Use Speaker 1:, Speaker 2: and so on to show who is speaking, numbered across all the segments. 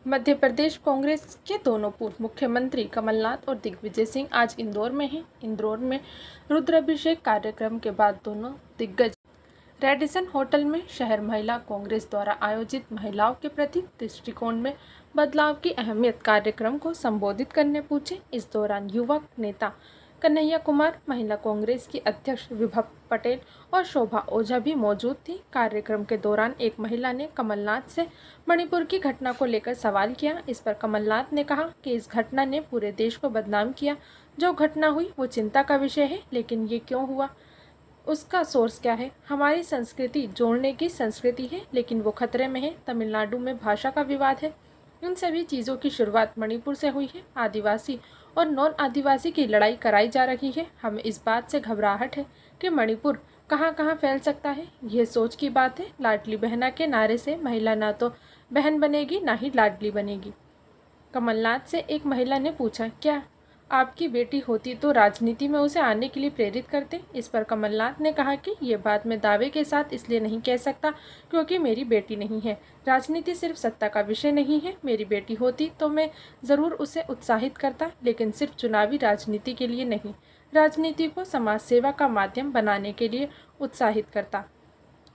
Speaker 1: मध्य प्रदेश कांग्रेस के दोनों पूर्व मुख्यमंत्री कमलनाथ और दिग्विजय सिंह आज इंदौर में हैं। इंदौर में रुद्राभिषेक कार्यक्रम के बाद दोनों दिग्गज रेडिसन होटल में शहर महिला कांग्रेस द्वारा आयोजित महिलाओं के प्रति दृष्टिकोण में बदलाव की अहमियत कार्यक्रम को संबोधित करने पूछे। इस दौरान युवा नेता कन्हैया कुमार, महिला कांग्रेस की अध्यक्ष विभा पटेल और शोभा ओझा भी मौजूद थी। कार्यक्रम के दौरान एक महिला ने कमलनाथ से मणिपुर की घटना को लेकर सवाल किया। इस पर कमलनाथ ने कहा कि इस घटना ने पूरे देश को बदनाम किया। जो घटना हुई वो चिंता का विषय है, लेकिन ये क्यों हुआ, उसका सोर्स क्या है। हमारी संस्कृति जोड़ने की संस्कृति है, लेकिन वो खतरे में है। तमिलनाडु में भाषा का विवाद है। इन सभी चीज़ों की शुरुआत मणिपुर से हुई है। आदिवासी और नॉन आदिवासी की लड़ाई कराई जा रही है। हमें इस बात से घबराहट है कि मणिपुर कहाँ कहाँ फैल सकता है। यह सोच की बात है। लाडली बहना के नारे से महिला ना तो बहन बनेगी, ना ही लाडली बनेगी। कमलनाथ से एक महिला ने पूछा, क्या आपकी बेटी होती तो राजनीति में उसे आने के लिए प्रेरित करते। इस पर कमलनाथ ने कहा कि ये बात मैं दावे के साथ इसलिए नहीं कह सकता क्योंकि मेरी बेटी नहीं है। राजनीति सिर्फ सत्ता का विषय नहीं है। मेरी बेटी होती तो मैं ज़रूर उसे उत्साहित करता, लेकिन सिर्फ चुनावी राजनीति के लिए नहीं, राजनीति को समाज सेवा का माध्यम बनाने के लिए उत्साहित करता।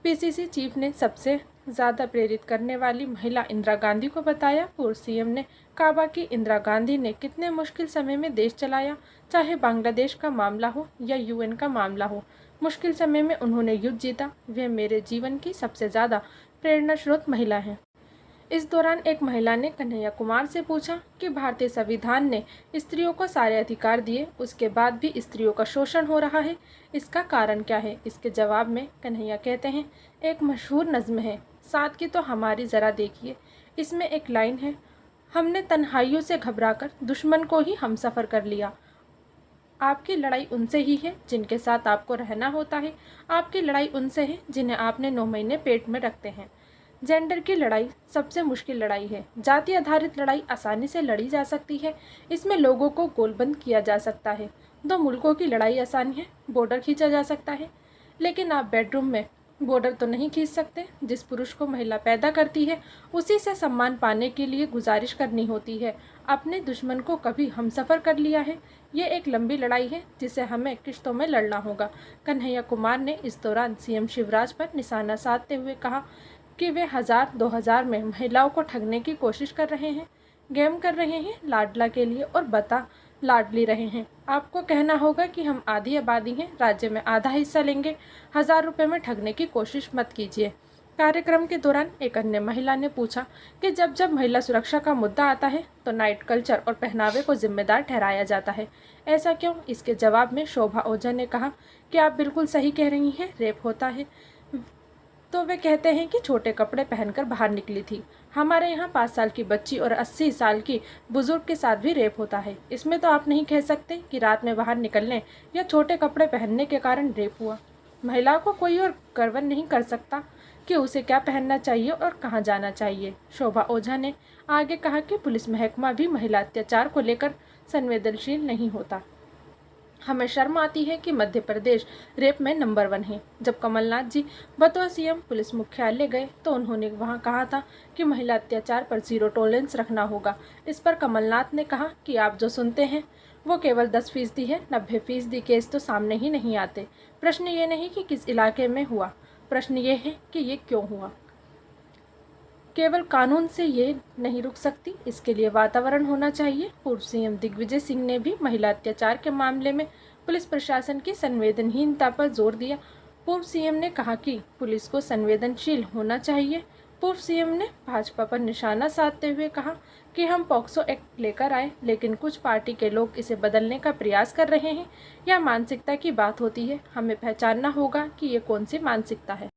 Speaker 1: पीसीसी चीफ ने सबसे ज़्यादा प्रेरित करने वाली महिला इंदिरा गांधी को बताया। पूर्व सीएम ने कहा कि इंदिरा गांधी ने कितने मुश्किल समय में देश चलाया, चाहे बांग्लादेश का मामला हो या यूएन का मामला हो। मुश्किल समय में उन्होंने युद्ध जीता। वे मेरे जीवन की सबसे ज़्यादा प्रेरणा स्रोत महिला हैं। इस दौरान एक महिला ने कन्हैया कुमार से पूछा कि भारतीय संविधान ने स्त्रियों को सारे अधिकार दिए, उसके बाद भी स्त्रियों का शोषण हो रहा है, इसका कारण क्या है। इसके जवाब में कन्हैया कहते हैं, एक मशहूर नज़्म है, साथ की तो हमारी ज़रा देखिए। इसमें एक लाइन है, हमने तन्हाइयों से घबराकर दुश्मन को ही हमसफ़र कर लिया। आपकी लड़ाई उनसे ही है जिनके साथ आपको रहना होता है। आपकी लड़ाई उनसे है जिन्हें आपने 9 महीने पेट में रखते हैं। जेंडर की लड़ाई सबसे मुश्किल लड़ाई है। जाति आधारित लड़ाई आसानी से लड़ी जा सकती है। इसमें लोगों को गोलबंद किया जा सकता है। 2 मुल्कों की लड़ाई आसान है, बॉर्डर खींचा जा सकता है, लेकिन आप बेडरूम में बॉर्डर तो नहीं खींच सकते। जिस पुरुष को महिला पैदा करती है उसी से सम्मान पाने के लिए गुजारिश करनी होती है। अपने दुश्मन को कभी हमसफ़र कर लिया है। ये एक लंबी लड़ाई है जिसे हमें किश्तों में लड़ना होगा। कन्हैया कुमार ने इस दौरान सीएम शिवराज पर निशाना साधते हुए कहा कि वे 1000-2000 में महिलाओं को ठगने की कोशिश कर रहे हैं, गेम कर रहे हैं लाडला के लिए और बता लाडली रहे हैं। आपको कहना होगा कि हम आधी आबादी हैं, राज्य में आधा हिस्सा लेंगे। 1000 रुपये में ठगने की कोशिश मत कीजिए। कार्यक्रम के दौरान एक अन्य महिला ने पूछा कि जब जब महिला सुरक्षा का मुद्दा आता है तो नाइट कल्चर और पहनावे को जिम्मेदार ठहराया जाता है, ऐसा क्यों। इसके जवाब में शोभा ओझा ने कहा कि आप बिल्कुल सही कह रही हैं, रेप होता है तो वे कहते हैं कि छोटे कपड़े पहनकर बाहर निकली थी। हमारे यहाँ 5 साल की बच्ची और 80 साल की बुजुर्ग के साथ भी रेप होता है। इसमें तो आप नहीं कह सकते कि रात में बाहर निकलने या छोटे कपड़े पहनने के कारण रेप हुआ। महिला को कोई और गवर्न नहीं कर सकता कि उसे क्या पहनना चाहिए और कहाँ जाना चाहिए। शोभा ओझा ने आगे कहा कि पुलिस महकमा भी महिला अत्याचार को लेकर संवेदनशील नहीं होता। हमें शर्म आती है कि मध्य प्रदेश रेप में नंबर 1 है। जब कमलनाथ जी बतौर सीएम पुलिस मुख्यालय गए तो उन्होंने वहां कहा था कि महिला अत्याचार पर 0 टॉलरेंस रखना होगा। इस पर कमलनाथ ने कहा कि आप जो सुनते हैं वो केवल 10% है, 90% केस तो सामने ही नहीं आते। प्रश्न ये नहीं कि किस इलाके में हुआ, प्रश्न ये है कि ये क्यों हुआ। केवल कानून से ये नहीं रुक सकती, इसके लिए वातावरण होना चाहिए। पूर्व सीएम दिग्विजय सिंह ने भी महिला अत्याचार के मामले में पुलिस प्रशासन की संवेदनहीनता पर जोर दिया। पूर्व सीएम ने कहा कि पुलिस को संवेदनशील होना चाहिए। पूर्व सीएम ने भाजपा पर निशाना साधते हुए कहा कि हम पॉक्सो एक्ट लेकर आए, लेकिन कुछ पार्टी के लोग इसे बदलने का प्रयास कर रहे हैं। यह मानसिकता की बात होती है। हमें पहचानना होगा कि ये कौन सी मानसिकता है।